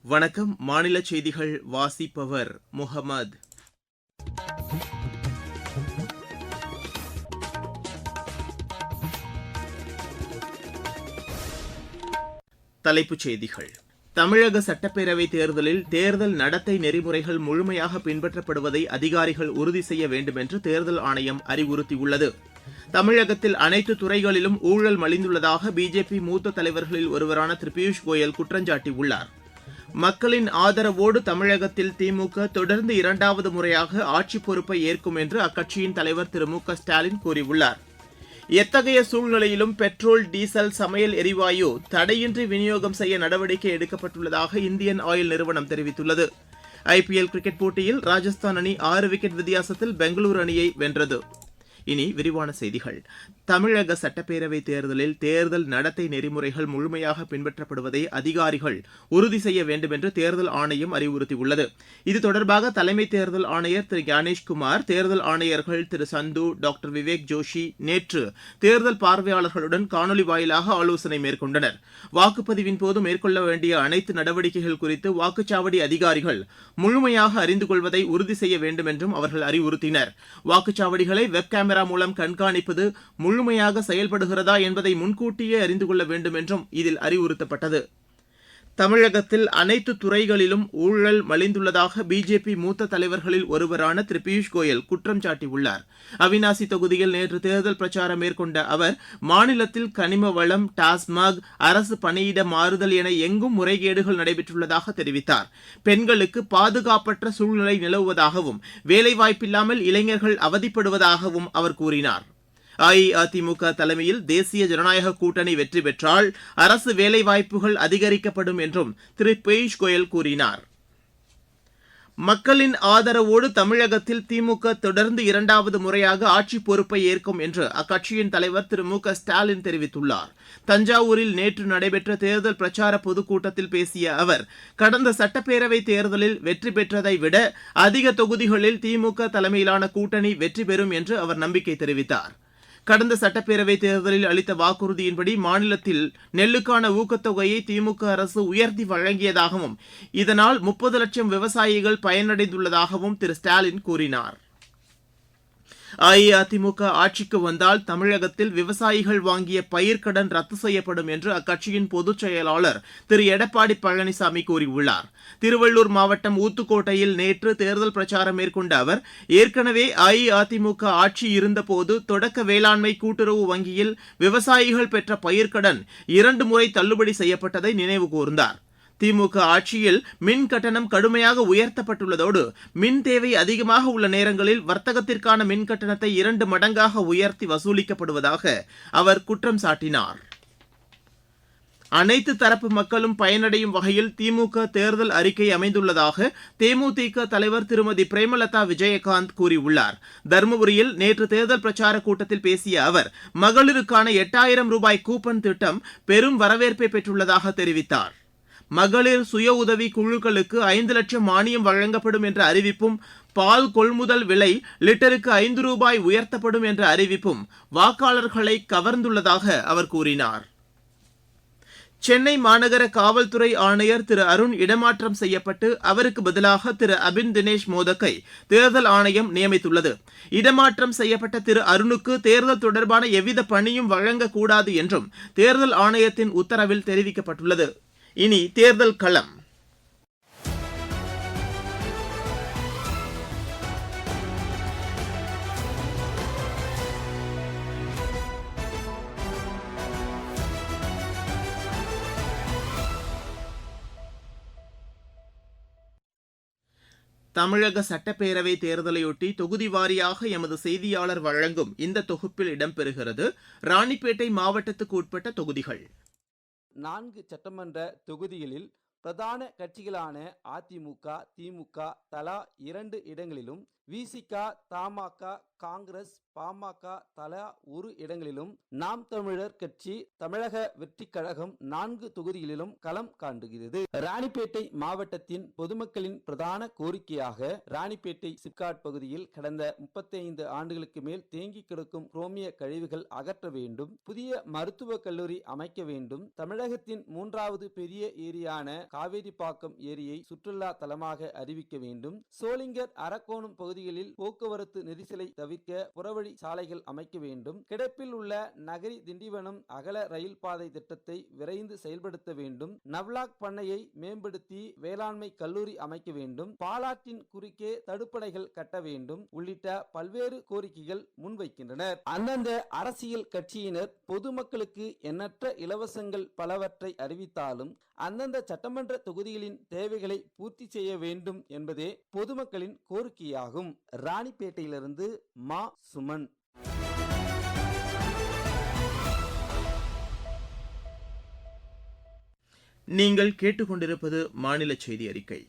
வணக்கம். மாநில செய்திகள் வாசிப்பவர் முகமது. தலைப்புச் செய்திகள். தமிழக சட்டப்பேரவைத் தேர்தலில் தேர்தல் நடத்தை நெறிமுறைகள் முழுமையாக பின்பற்றப்படுவதை அதிகாரிகள் உறுதி செய்ய வேண்டும் என்று தேர்தல் ஆணையம் அறிவுறுத்தியுள்ளது. தமிழகத்தில் அனைத்து துறைகளிலும் ஊழல் மலிந்துள்ளதாக பிஜேபி மூத்த தலைவர்களில் ஒருவரான திரு பியூஷ் கோயல் குற்றஞ்சாட்டியுள்ளார். மக்களின் ஆதரவோடு தமிழகத்தில் திமுக தொடர்ந்து இரண்டாவது முறையாக ஆட்சிப் பொறுப்பை ஏற்கும் என்று அக்கட்சியின் தலைவர் திரு மு க ஸ்டாலின் கூறியுள்ளார். எத்தகைய சூழ்நிலையிலும் பெட்ரோல், டீசல், சமையல் எரிவாயு தடையின்றி விநியோகம் செய்ய நடவடிக்கை எடுக்கப்பட்டுள்ளதாக இந்தியன் ஆயில் நிறுவனம் தெரிவித்துள்ளது. ஐபிஎல் கிரிக்கெட் போட்டியில் ராஜஸ்தான் அணி 6 விக்கெட் வித்தியாசத்தில் பெங்களூரு அணியை வென்றது. இனி விரிவான செய்திகள். தமிழக சட்டப்பேரவைத் தேர்தலில் தேர்தல் நடத்தை நெறிமுறைகள் முழுமையாக பின்பற்றப்படுவதை அதிகாரிகள் உறுதி செய்ய வேண்டும் என்று தேர்தல் ஆணையம் அறிவுறுத்தியுள்ளது. இது தொடர்பாக தலைமை தேர்தல் ஆணையர் திரு ஞானேஷ்குமார், தேர்தல் ஆணையர்கள் திரு சந்து, டாக்டர் விவேக் ஜோஷி நேற்று தேர்தல் பார்வையாளர்களுடன் காணொலி வாயிலாக ஆலோசனை மேற்கொண்டனர். வாக்குப்பதிவின் போது மேற்கொள்ள வேண்டிய அனைத்து நடவடிக்கைகள் குறித்து வாக்குச்சாவடி அதிகாரிகள் முழுமையாக அறிந்து கொள்வதை உறுதி செய்ய வேண்டும் என்றும் அவர்கள் அறிவுறுத்தினர். வாக்குச்சாவடிகளை வெப் கேமரா மூலம் கண்காணிப்பது முழுமையாக செயல்படுகிறதா என்பதை முன்கூட்டியே அறிந்து கொள்ள வேண்டும் என்றும் இதில் அறிவுறுத்தப்பட்டது. தமிழகத்தில் அனைத்து துறைகளிலும் ஊழல் மலிந்துள்ளதாக பிஜேபி மூத்த தலைவர்களில் ஒருவரான திரு பியூஷ் கோயல் குற்றம் சாட்டியுள்ளார். அவினாசி தொகுதியில் நேற்று தேர்தல் பிரச்சாரம் மேற்கொண்ட அவர் மாநிலத்தில் கனிம வளம், டாஸ்மாக், அரசு பணியிட மாறுதல் என எங்கும் முறைகேடுகள் நடைபெற்றுள்ளதாக தெரிவித்தார். பெண்களுக்கு பாதுகாப்பற்ற சூழ்நிலை நிலவுவதாகவும் வேலைவாய்ப்பில்லாமல் இளைஞர்கள் அவதிப்படுவதாகவும் அவர் கூறினார். அஇஅதிமுக தலைமையில் தேசிய ஜனநாயக கூட்டணி வெற்றி பெற்றால் அரசு வேலைவாய்ப்புகள் அதிகரிக்கப்படும் என்றும் திரு பியூஷ் கோயல் கூறினார். மக்களின் ஆதரவோடு தமிழகத்தில் திமுக தொடர்ந்து இரண்டாவது முறையாக ஆட்சிப் பொறுப்பை ஏற்கும் என்று அக்கட்சியின் தலைவர் திரு மு க ஸ்டாலின் தெரிவித்துள்ளார். தஞ்சாவூரில் நேற்று நடைபெற்ற தேர்தல் பிரச்சார பொதுக்கூட்டத்தில் பேசிய அவர், கடந்த சட்டப்பேரவைத் தேர்தலில் வெற்றி பெற்றதை விட அதிக தொகுதிகளில் திமுக தலைமையிலான கூட்டணி வெற்றி பெறும் என்று அவர் நம்பிக்கை தெரிவித்தார். கடந்த சட்டப்பேரவைத் தேர்தலில் அளித்த வாக்குறுதியின்படி மாநிலத்தில் நெல்லுக்கான ஊக்கத்தொகையை திமுக அரசு உயர்த்தி வழங்கியதாகவும் இதனால் 30 லட்சம் விவசாயிகள் பயனடைந்துள்ளதாகவும் திரு ஸ்டாலின் கூறினார். அஇஅதிமுக ஆட்சிக்கு வந்தால் தமிழகத்தில் விவசாயிகள் வாங்கிய பயிர்க்கடன் ரத்து செய்யப்படும் என்று அக்கட்சியின் பொதுச் செயலாளர் திரு எடப்பாடி பழனிசாமி கூறியுள்ளார். திருவள்ளூர் மாவட்டம் ஊத்துக்கோட்டையில் நேற்று தேர்தல் பிரச்சாரம் மேற்கொண்ட அவர், ஏற்கனவே அஇஅதிமுக ஆட்சி இருந்தபோது தொடக்க வேளாண்மை கூட்டுறவு வங்கியில் விவசாயிகள் பெற்ற பயிர்க்கடன் 2 முறை தள்ளுபடி செய்யப்பட்டதை நினைவு கூர்ந்தார். திமுக ஆட்சியில் மின் கட்டணம் கடுமையாக உயர்த்தப்பட்டுள்ளதோடு மின் தேவை அதிகமாக உள்ள நேரங்களில் வர்த்தகத்திற்கான மின் கட்டணத்தை 2 மடங்காக உயர்த்தி வசூலிக்கப்படுவதாக அவர் குற்றம் சாட்டினார். அனைத்து தரப்பு மக்களும் பயனடையும் வகையில் திமுக தேர்தல் அறிக்கை அமைந்துள்ளதாக தேமுதிக தலைவர் திருமதி பிரேமலதா விஜயகாந்த் கூறியுள்ளார். தருமபுரியில் நேற்று தேர்தல் பிரச்சார கூட்டத்தில் பேசிய அவர், மகளிருக்கான 8000 ரூபாய் கூப்பன் திட்டம் பெரும் வரவேற்பை பெற்றுள்ளதாக தெரிவித்தார். மகளிர் சுய உதவி குழுக்களுக்கு 5 லட்சம் மானியம் வழங்கப்படும் என்ற அறிவிப்பும், பால் கொள்முதல் விலை லிட்டருக்கு 5 ரூபாய் உயர்த்தப்படும் என்ற அறிவிப்பும் வாக்காளர்களை கவர்ந்துள்ளதாக அவர் கூறினார். சென்னை மாநகர காவல்துறை ஆணையர் திரு அருண் இடமாற்றம் செய்யப்பட்டு அவருக்கு பதிலாக திரு அபின் தினேஷ் மோதக்கை தேர்தல் ஆணையம் நியமித்துள்ளது. இடமாற்றம் செய்யப்பட்ட திரு அருணுக்கு தேர்தல் தொடர்பான எவ்வித பணியும் வழங்கக்கூடாது என்றும் தேர்தல் ஆணையத்தின் உத்தரவில் தெரிவிக்கப்பட்டுள்ளது. இனி தேர்தல் களம். தமிழக சட்டப்பேரவை தேர்தலையொட்டி தொகுதி வாரியாக எமது செய்தியாளர் வழங்கும் இந்த தொகுப்பில் இடம்பெறுகிறது ராணிப்பேட்டை மாவட்டத்துக்கு உட்பட்ட தொகுதிகள். 4 சட்டமன்ற தொகுதிகளில் பிரதான கட்சிகளான அதிமுக, திமுக தலா 2 இடங்களிலும், விசிக, தமாக, காங்கிரஸ், பாமக தலா ஒரு இடங்களிலும், நாம் தமிழர் கட்சி, தமிழக வெற்றிக் கழகம் 4 தொகுதிகளிலும் களம் காண்கிறது. ராணிப்பேட்டை மாவட்டத்தின் பொதுமக்களின் பிரதான கோரிக்கையாக ராணிப்பேட்டை சிப்காட் பகுதியில் கடந்த 35 ஆண்டுகளுக்கு மேல் தேங்கி கிடக்கும் குரோமிய கழிவுகள் அகற்ற வேண்டும், புதிய மருத்துவக் கல்லூரி அமைக்க வேண்டும், தமிழகத்தின் 3வது பெரிய ஏரியான காவேரிப்பாக்கம் ஏரியை சுற்றுலா தலமாக அறிவிக்க வேண்டும், சோளிங்கர், அரக்கோணம் பகுதிகளில் போக்குவரத்து நெரிசலை தவிர்க்க புறவழி சாலைகள் அமைக்க வேண்டும், கிடப்பில் உள்ள நகரி திண்டிவனம் அகல ரயில் பாதை திட்டத்தை விரைந்து செயல்படுத்த வேண்டும், நவ்லாக் பண்ணையை மேம்படுத்தி வேளாண்மை கல்லூரி அமைக்க வேண்டும், பாலாற்றின் குறுக்கே தடுப்பணைகள் கட்ட வேண்டும் உள்ளிட்ட பல்வேறு கோரிக்கைகள் முன்வைக்கின்றனர். அந்தந்த அரசியல் கட்சியினர் பொதுமக்களுக்கு எண்ணற்ற இலவசங்கள் பலவற்றை அறிவித்தாலும் அந்தந்த சட்டமன்ற தொகுதிகளின் தேவைகளை பூர்த்தி செய்ய வேண்டும் என்பதே பொதுமக்களின் கோரிக்கையாகும். ராணிப்பேட்டையிலிருந்து மா சுமன். நீங்கள் கேட்டுக்கொண்டிருப்பது மாநில செய்தி அறிக்கை.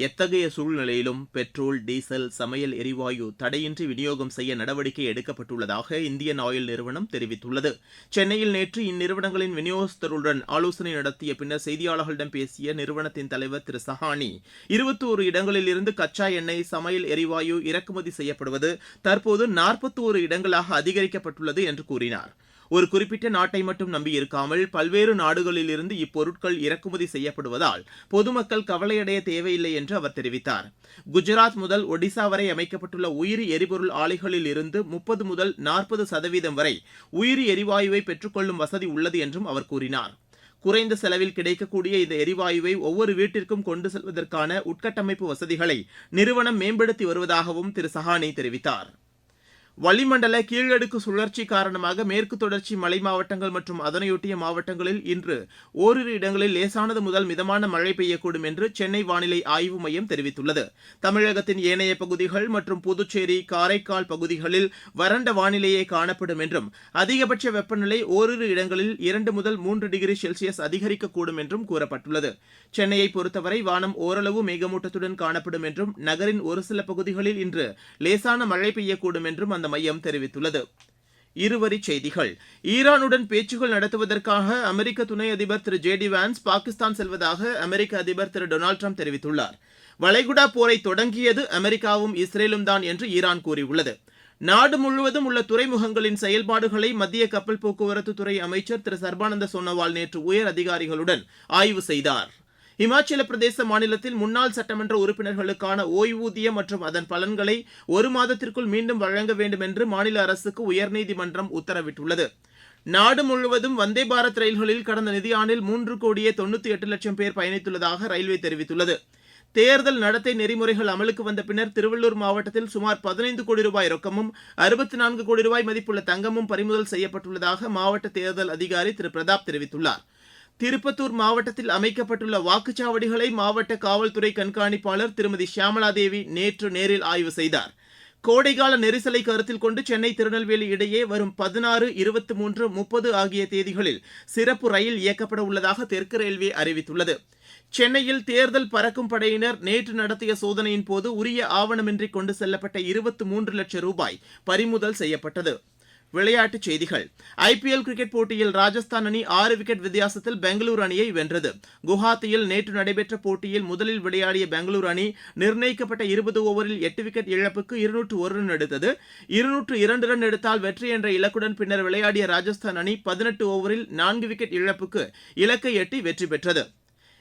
எத்தகைய சூழ்நிலையிலும் பெட்ரோல், டீசல், சமையல் எரிவாயு தடையின்றி விநியோகம் செய்ய நடவடிக்கை எடுக்கப்பட்டுள்ளதாக இந்தியன் ஆயில் நிறுவனம் தெரிவித்துள்ளது. சென்னையில் நேற்று இந்நிறுவனங்களின் விநியோகஸ்தருடன் ஆலோசனை நடத்திய பின்னர் செய்தியாளர்களிடம் பேசிய நிறுவனத்தின் தலைவர் திரு சஹானி, 21 இடங்களில் இருந்து கச்சா எண்ணெய், சமையல் எரிவாயு இறக்குமதி செய்யப்படுவது தற்போது 41 இடங்களாக அதிகரிக்கப்பட்டுள்ளது என்று கூறினார். ஒரு குறிப்பிட்ட நாட்டை மட்டும் நம்பியிருக்காமல் பல்வேறு நாடுகளில் இருந்து இப்பொருட்கள் இறக்குமதி செய்யப்படுவதால் பொதுமக்கள் கவலையடைய தேவையில்லை என்று அவர் தெரிவித்தார். குஜராத் முதல் ஒடிசா வரை அமைக்கப்பட்டுள்ள உயிரி எரிபொருள் ஆலைகளில் இருந்து 30 முதல் 40% வரை உயிரி எரிவாயுவை பெற்றுக்கொள்ளும் வசதி உள்ளது என்றும் அவர் கூறினார். குறைந்த செலவில் கிடைக்கக்கூடிய இந்த எரிவாயுவை ஒவ்வொரு வீட்டிற்கும் கொண்டு செல்வதற்கான உட்கட்டமைப்பு வசதிகளை நிறுவனம் மேம்படுத்தி வருவதாகவும் திரு சஹானி தெரிவித்தார். வளிமண்டல கீழடுக்கு சுழற்சி காரணமாக மேற்கு தொடர்ச்சி மலை மாவட்டங்கள் மற்றும் அதனையொட்டிய மாவட்டங்களில் இன்று ஓரிரு இடங்களில் லேசானது முதல் மிதமான மழை பெய்யக்கூடும் என்று சென்னை வானிலை ஆய்வு மையம் தெரிவித்துள்ளது. தமிழகத்தின் ஏனைய பகுதிகள் மற்றும் புதுச்சேரி, காரைக்கால் பகுதிகளில் வறண்ட வானிலையே காணப்படும் என்றும் அதிகபட்ச வெப்பநிலை ஓரிரு இடங்களில் 2 முதல் 3 டிகிரி செல்சியஸ் அதிகரிக்கக்கூடும் என்றும் கூறப்பட்டுள்ளது. சென்னையை பொறுத்தவரை வானம் ஓரளவு மேகமூட்டத்துடன் காணப்படும் என்றும் நகரின் ஒரு சில பகுதிகளில் இன்று லேசான மழை பெய்யக்கூடும் என்றும் அந்த மையம் தெரிவித்துள்ளது. இருவரி செய்திகள். ஈரானுடன் பேச்சுகள் நடத்துவதற்காக அமெரிக்க துணை அதிபர் திரு ஜே டி வான்ஸ் பாகிஸ்தான் செல்வதாக அமெரிக்க அதிபர் திரு டொனால்டு டிரம்ப் தெரிவித்துள்ளார். வளைகுடா போரை தொடங்கியது அமெரிக்காவும் இஸ்ரேலும் தான் என்று ஈரான் கூறியுள்ளது. நாடு முழுவதும் உள்ள துறைமுகங்களின் செயல்பாடுகளை மத்திய கப்பல் போக்குவரத்து துறை அமைச்சர் திரு சர்பானந்த சோனோவால் நேற்று உயர் அதிகாரிகளுடன் ஆய்வு செய்தார். இமாச்சல பிரதேச மாநிலத்தில் முன்னாள் சட்டமன்ற உறுப்பினர்களுக்கான ஓய்வூதியம் மற்றும் அதன் பலன்களை 1 மாதத்திற்குள் மீண்டும் வழங்க வேண்டும் என்று மாநில அரசுக்கு உயர்நீதிமன்றம் உத்தரவிட்டுள்ளது. நாடு முழுவதும் வந்தே பாரத் ரயில்களில் கடந்த நிதியாண்டில் 3,98,00,000 பேர் பயணித்துள்ளதாக ரயில்வே தெரிவித்துள்ளது. தேர்தல் நடத்தை நெறிமுறைகள் அமலுக்கு வந்த பின்னர் திருவள்ளூர் மாவட்டத்தில் சுமார் 15 கோடி ரூபாய் ரொக்கமும் 64 கோடி ரூபாய் மதிப்புள்ள தங்கமும் பறிமுதல் செய்யப்பட்டுள்ளதாக மாவட்ட தேர்தல் அதிகாரி திரு பிரதாப் தெரிவித்துள்ளார். திருப்பத்தூர் மாவட்டத்தில் அமைக்கப்பட்டுள்ள வாக்குச்சாவடிகளை மாவட்ட காவல்துறை கண்காணிப்பாளர் திருமதி ஷியாமலாதேவி நேற்று நேரில் ஆய்வு செய்தார். கோடைகால நெரிசலை கருத்தில் கொண்டு சென்னை திருநெல்வேலி இடையே வரும் 16, 23, 30 ஆகிய தேதிகளில் சிறப்பு ரயில் இயக்கப்பட உள்ளதாக தெற்கு ரயில்வே அறிவித்துள்ளது. சென்னையில் தேர்தல் பறக்கும் படையினர் நேற்று நடத்திய சோதனையின் போது உரிய ஆவணமின்றி கொண்டு செல்லப்பட்ட 23 லட்சம் ரூபாய் பறிமுதல் செய்யப்பட்டது. விளையாட்டுச் செய்திகள். ஐபிஎல் கிரிக்கெட் போட்டியில் ராஜஸ்தான் அணி 6 விக்கெட் வித்தியாசத்தில் பெங்களூரு அணியை வென்றது. குவஹாத்தியில் நேற்று நடைபெற்ற போட்டியில் முதலில் விளையாடிய பெங்களூரு அணி நிர்ணயிக்கப்பட்ட 20 ஓவரில் 8 விக்கெட் இழப்புக்கு 201 ரன் எடுத்தது. 202 ரன் எடுத்தால் வெற்றி என்ற இலக்குடன் பின்னர் விளையாடிய ராஜஸ்தான் அணி 18 ஓவரில் 4 விக்கெட் இழப்புக்கு இலக்கை எட்டி வெற்றி பெற்றது.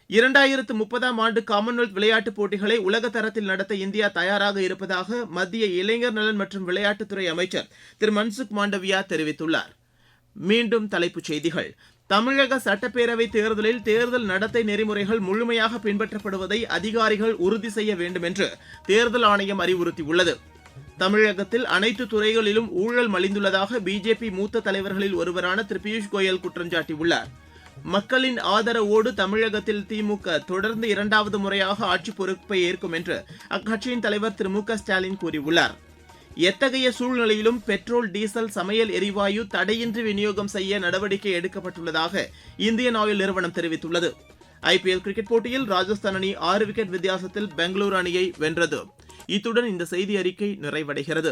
2030ஆம் ஆண்டு காமன்வெல்த் விளையாட்டுப் போட்டிகளை உலக தரத்தில் நடத்த இந்தியா தயாராக இருப்பதாக மத்திய இளைஞர் நலன் மற்றும் விளையாட்டுத்துறை அமைச்சர் திரு மன்சுக் மாண்டவியா தெரிவித்துள்ளார். மீண்டும் தலைப்புச் செய்திகள். தமிழக சட்டப்பேரவை தேர்தலில் தேர்தல் நடத்தை நெறிமுறைகள் முழுமையாக பின்பற்றப்படுவதை அதிகாரிகள் உறுதி செய்ய வேண்டும் என்று தேர்தல் ஆணையம் அறிவுறுத்தியுள்ளது. தமிழகத்தில் அனைத்து துறைகளிலும் ஊழல் மலிந்துள்ளதாக பிஜேபி மூத்த தலைவர்களில் ஒருவரான திரு பியூஷ் கோயல் குற்றம் சாட்டியுள்ளார். மக்களின் ஆதரவோடு தமிழகத்தில் திமுக தொடர்ந்து இரண்டாவது முறையாக ஆட்சி பொறுப்பை ஏற்கும் என்று அக்கட்சியின் தலைவர் திரு மு.க. ஸ்டாலின் கூறியுள்ளார். எத்தகைய சூழ்நிலையிலும் பெட்ரோல், டீசல், சமையல் எரிவாயு தடையின்றி விநியோகம் செய்ய நடவடிக்கை எடுக்கப்பட்டுள்ளதாக இந்தியன் ஆயில் நிறுவனம் தெரிவித்துள்ளது. ஐபிஎல் கிரிக்கெட் போட்டியில் ராஜஸ்தான் அணி 6 விக்கெட் வித்தியாசத்தில் பெங்களூரு அணியை வென்றது. இத்துடன் இந்த செய்தி அறிக்கை நிறைவடைகிறது.